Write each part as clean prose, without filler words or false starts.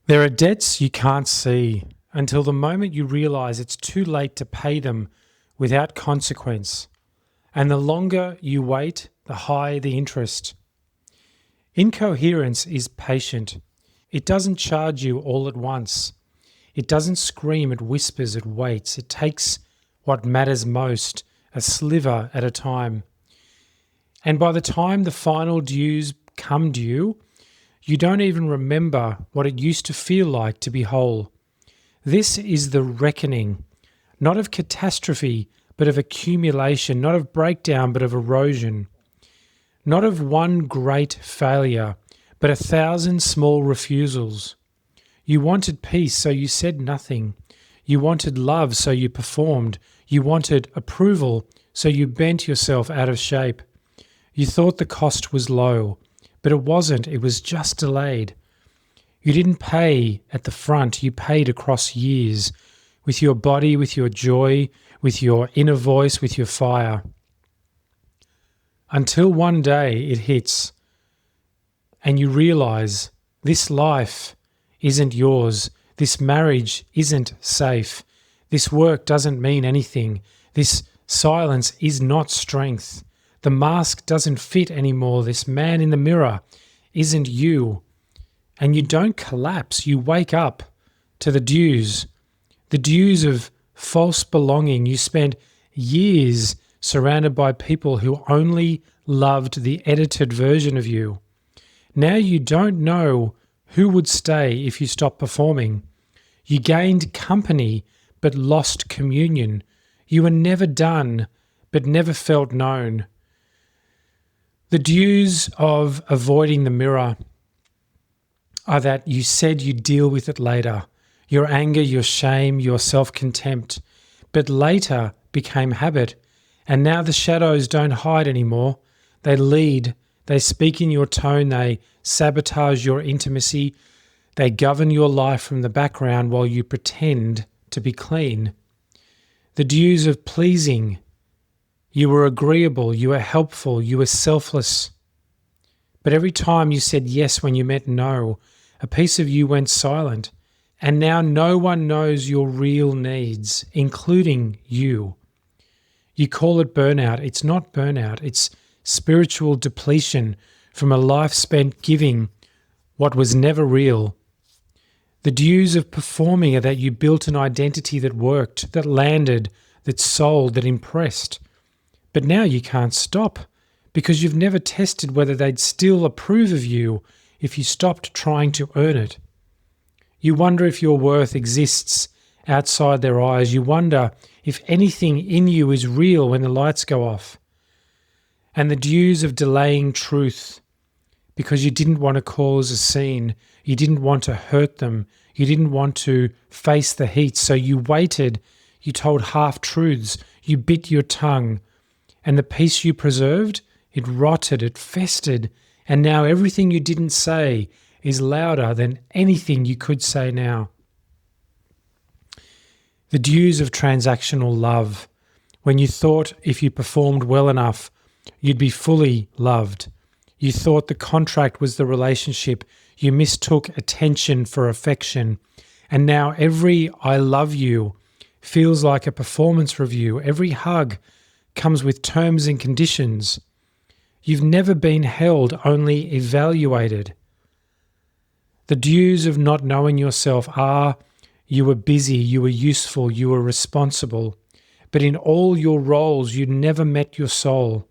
There are debts you can't see until the moment you realize it's too late to pay them without consequence. And the longer you wait, the higher the interest. Incoherence is patient. It doesn't charge you all at once. It doesn't scream, it whispers, it waits. It takes what matters most, a sliver at a time. And by the time the final dues come due, you don't even remember what it used to feel like to be whole. This is the reckoning, not of catastrophe, but of accumulation, not of breakdown, but of erosion. Not of one great failure, but 1,000 small refusals. You wanted peace, so you said nothing. You wanted love, so you performed. You wanted approval, so you bent yourself out of shape. You thought the cost was low, but it wasn't. It was just delayed. You didn't pay at the front. You paid across years, with your body, with your joy, with your inner voice, with your fire. Until one day it hits and you realize this life isn't yours. This marriage isn't safe. This work doesn't mean anything. This silence is not strength. The mask doesn't fit anymore. This man in the mirror isn't you. And you don't collapse. You wake up to the dues of false belonging. You spent years surrounded by people who only loved the edited version of you. Now you don't know who would stay if you stopped performing. You gained company but lost communion. You were never done but never felt known. The dues of avoiding the mirror are that you said you'd deal with it later. Your anger, your shame, your self-contempt, but later became habit. And now the shadows don't hide anymore. They lead. They speak in your tone. They sabotage your intimacy. They govern your life from the background while you pretend to be clean. The dues of pleasing. You were agreeable. You were helpful. You were selfless. But every time you said yes when you meant no, a piece of you went silent. And now no one knows your real needs, including you. You call it burnout. It's not burnout. It's spiritual depletion from a life spent giving what was never real. The dues of performing are that you built an identity that worked, that landed, that sold, that impressed. But now you can't stop because you've never tested whether they'd still approve of you if you stopped trying to earn it. You wonder if your worth exists outside their eyes. You wonder if anything in you is real when the lights go off. And the dues of delaying truth because you didn't want to cause a scene. You didn't want to hurt them. You didn't want to face the heat. So you waited. You told half-truths. You bit your tongue. And the peace you preserved, it rotted, it festered. And now everything you didn't say is louder than anything you could say now. The dues of transactional love, when you thought if you performed well enough, you'd be fully loved. You thought the contract was the relationship. You mistook attention for affection. And now every I love you feels like a performance review. Every hug comes with terms and conditions. You've never been held, only evaluated. The dues of not knowing yourself are you were busy, you were useful, you were responsible, but in all your roles you never met your soul.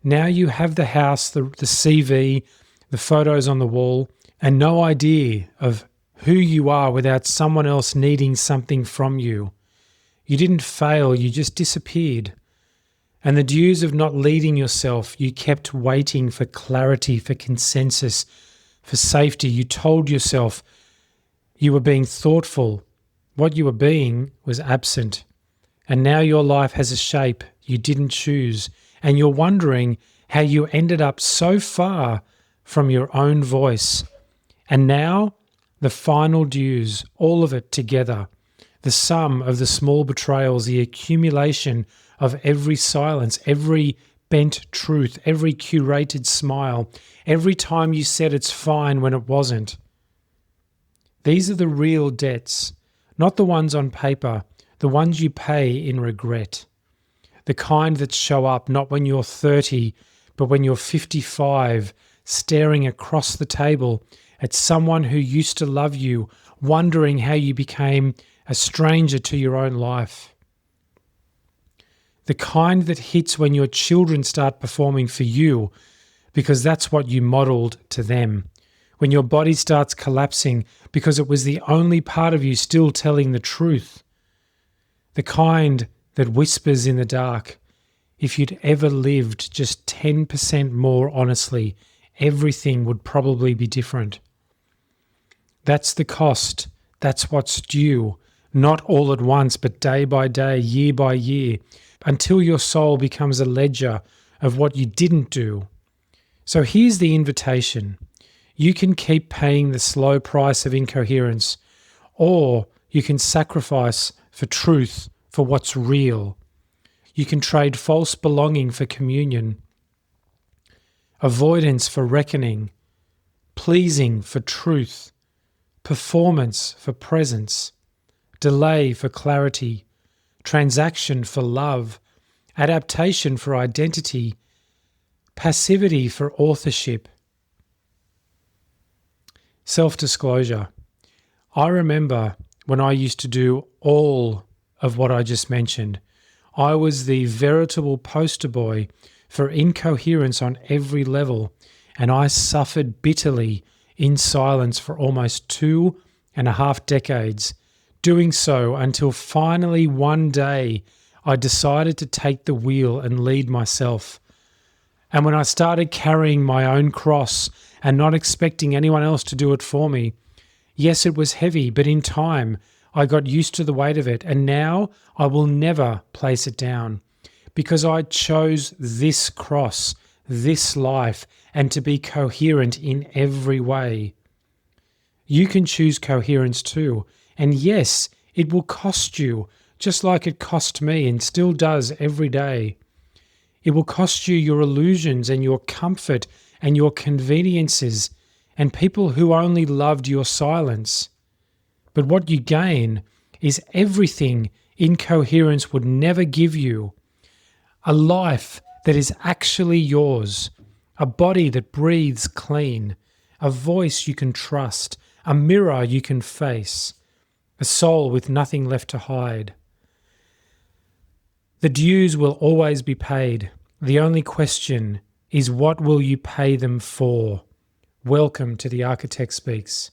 Now you have the house, the CV, the photos on the wall, and no idea of who you are without someone else needing something from you. You didn't fail, you just disappeared. And the dues of not leading yourself, you kept waiting for clarity, for consensus, for safety. You told yourself you were being thoughtful. What you were being was absent. And now your life has a shape you didn't choose. And you're wondering how you ended up so far from your own voice. And now the final dues, all of it together, the sum of the small betrayals, the accumulation of every silence, every bent truth, every curated smile, every time you said it's fine when it wasn't. These are the real debts, not the ones on paper, the ones you pay in regret. The kind that show up not when you're 30, but when you're 55, staring across the table at someone who used to love you, wondering how you became a stranger to your own life. The kind that hits when your children start performing for you because that's what you modeled to them. When your body starts collapsing because it was the only part of you still telling the truth. The kind that whispers in the dark, if you'd ever lived just 10% more honestly, everything would probably be different. That's the cost. That's what's due. Not all at once, but day by day, year by year, until your soul becomes a ledger of what you didn't do. So here's the invitation. You can keep paying the slow price of incoherence, or you can sacrifice for truth, for what's real. You can trade false belonging for communion, avoidance for reckoning, pleasing for truth, performance for presence, delay for clarity, transaction for love, adaptation for identity, passivity for authorship. Self-disclosure. I remember when I used to do all of what I just mentioned. I was the veritable poster boy for incoherence on every level, and I suffered bitterly in silence for almost 2.5 decades, doing so until finally one day I decided to take the wheel and lead myself. And when I started carrying my own cross and not expecting anyone else to do it for me, yes, it was heavy, but in time I got used to the weight of it, and now I will never place it down because I chose this cross, this life, and to be coherent in every way. You can choose coherence too, and yes, it will cost you, just like it cost me and still does every day. It will cost you your illusions and your comfort and your conveniences and people who only loved your silence. But what you gain is everything incoherence would never give you. A life that is actually yours, a body that breathes clean, a voice you can trust, a mirror you can face, a soul with nothing left to hide. The dues will always be paid. The only question is, what will you pay them for? Welcome to The Architect Speaks.